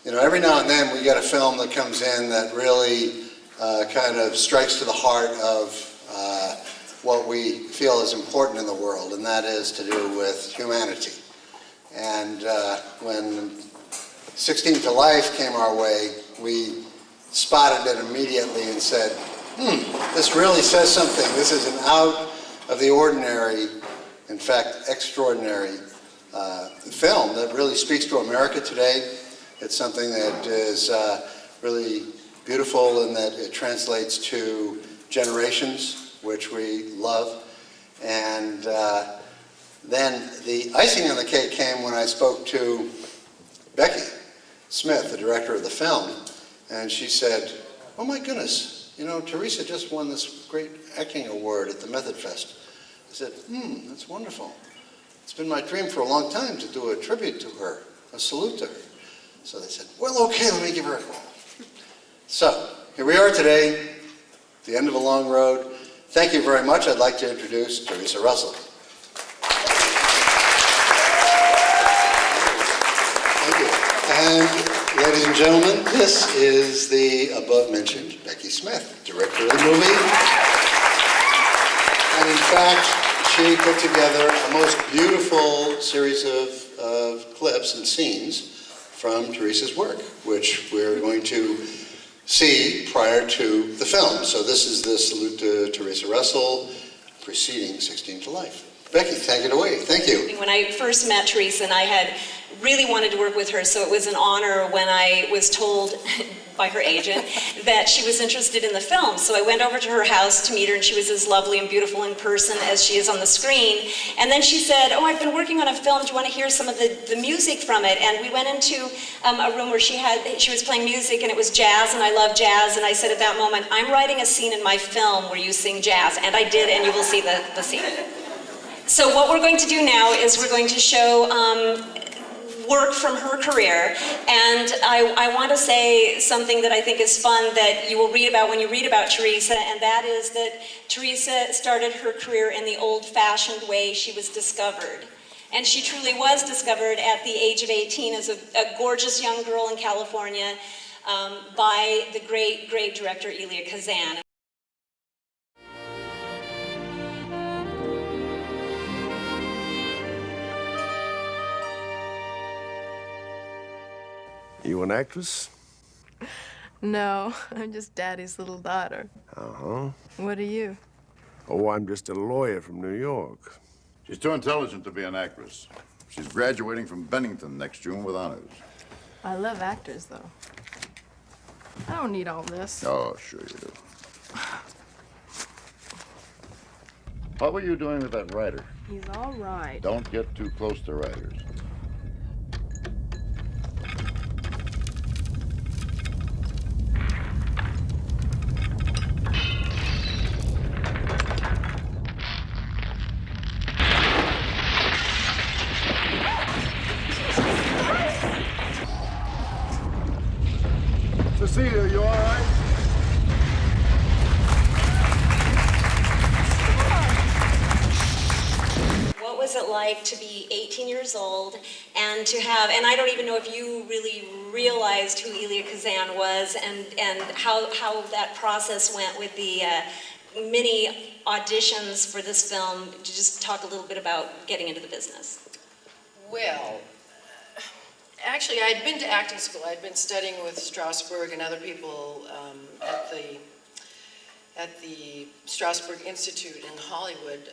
You know, every now and then we get a film that comes in that really kind of strikes to the heart of what we feel is important in the world, and that is to do with humanity. And when 16 to Life came our way, we spotted it immediately and said, this really says something. This is an out of the ordinary, in fact, extraordinary film that really speaks to America today. It's something that is really beautiful in that it translates to generations, which we love. And then the icing on the cake came when I spoke to Becky Smith, the director of the film, and she said, oh my goodness, you know, Theresa just won this great acting award at the Method Fest. I said, that's wonderful. It's been my dream for a long time to do a tribute to her, a salute to her. So they said, well, okay, let me give her a call. So here we are today, the end of a long road. Thank you very much. I'd like to introduce Theresa Russell. Thank you. And ladies and gentlemen, this is the above-mentioned Becky Smith, director of the movie. And in fact, she put together a most beautiful series of clips and scenes from Theresa's work, which we're going to see prior to the film. So this is the salute to Theresa Russell, preceding 16 to Life. Becky, take it away. Thank you. When I first met Theresa, and I had really wanted to work with her, so it was an honor when I was told by her agent that she was interested in the film. So I went over to her house to meet her, and she was as lovely and beautiful in person as she is on the screen. And then she said, oh, I've been working on a film. Do you want to hear some of the music from it? And we went into a room where she was playing music, and it was jazz, and I love jazz. And I said at that moment, I'm writing a scene in my film where you sing jazz. And I did, and you will see the scene. So what we're going to do now is we're going to show work from her career, and I want to say something that I think is fun that you will read about when you read about Theresa, and that is that Theresa started her career in the old-fashioned way she was discovered. And she truly was discovered at the age of 18 as a gorgeous young girl in California by the great, great director Elia Kazan. You an actress? No, I'm just Daddy's little daughter. Uh-huh. What are you? Oh, I'm just a lawyer from New York. She's too intelligent to be an actress. She's graduating from Bennington next June with honors. I love actors, though. I don't need all this. Oh, sure you do. What were you doing with that writer? He's all right. Don't get too close to writers. Cecilia, you all right? What was it like to be 18 years old and to have, and I don't even know if you really realized who Elia Kazan was and how that process went with the many auditions for this film. To just talk a little bit about getting into the business. Well, actually, I'd been to acting school. I'd been studying with Strasberg and other people at the Strasberg Institute in Hollywood.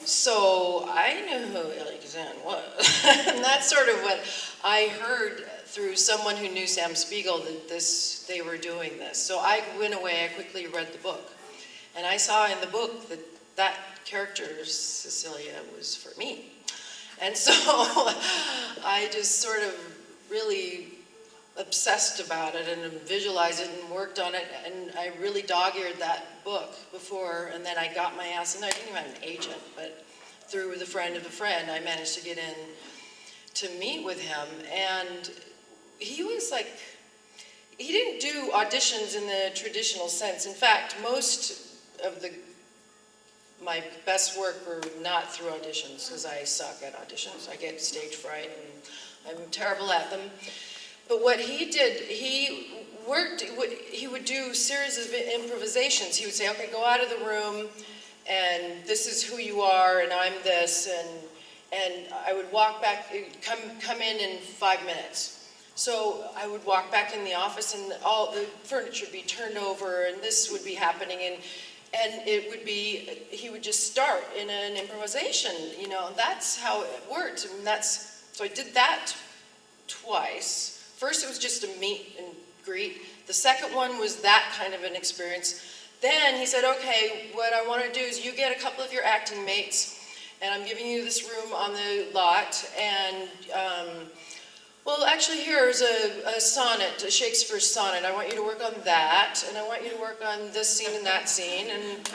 So I knew who Elia Kazan was. And that's sort of what I heard through someone who knew Sam Spiegel that they were doing this. So I went away, I quickly read the book. And I saw in the book that character, Cecilia, was for me. And so I just sort of really obsessed about it and visualized it and worked on it, and I really dog-eared that book before, and then I got my ass, and I didn't even have an agent, but through the friend of a friend, I managed to get in to meet with him, and he was like, he didn't do auditions in the traditional sense. In fact, most of my best work were not through auditions, because I suck at auditions. I get stage fright, and I'm terrible at them. But what he did, he would do series of improvisations. He would say, okay, go out of the room, and this is who you are, and I'm this, and I would walk back, come in 5 minutes. So I would walk back in the office, and all the furniture would be turned over, and this would be happening, and it would be, he would just start in an improvisation, you know. That's how it worked, and so I did that twice. First it was just a meet and greet. The second one was that kind of an experience. Then he said, okay, what I want to do is you get a couple of your acting mates, and I'm giving you this room on the lot, and well, actually, here's a sonnet, a Shakespeare sonnet. I want you to work on that, and I want you to work on this scene and that scene, and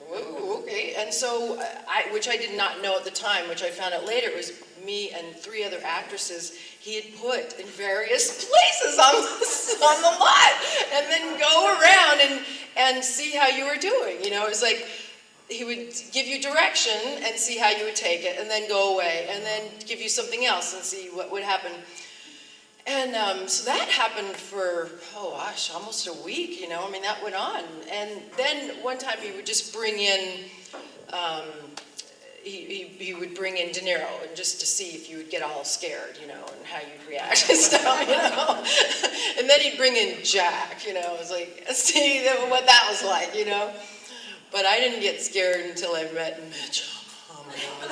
whoa, okay. And so, which I did not know at the time, which I found out later, it was me and 3 other actresses he had put in various places on the lot, and then go around and see how you were doing. You know, it was like he would give you direction and see how you would take it, and then go away, and then give you something else and see what would happen. And so that happened for, oh gosh, almost a week, you know. I mean, that went on. And then one time he would just bring in, he would bring in De Niro, and just to see if you would get all scared, you know, and how you'd react and stuff, you know. And then he'd bring in Jack, you know. It was like, see what that was like, you know. But I didn't get scared until I met Mitchum. Oh my God.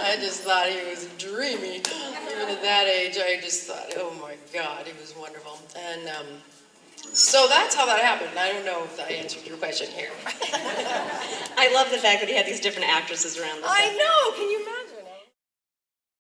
I just thought he was dreamy. Even at that age, I just thought, oh my God, he was wonderful. And so that's how that happened. I don't know if I answered your question here. I love the fact that he had these different actresses around the set. I know, can you imagine?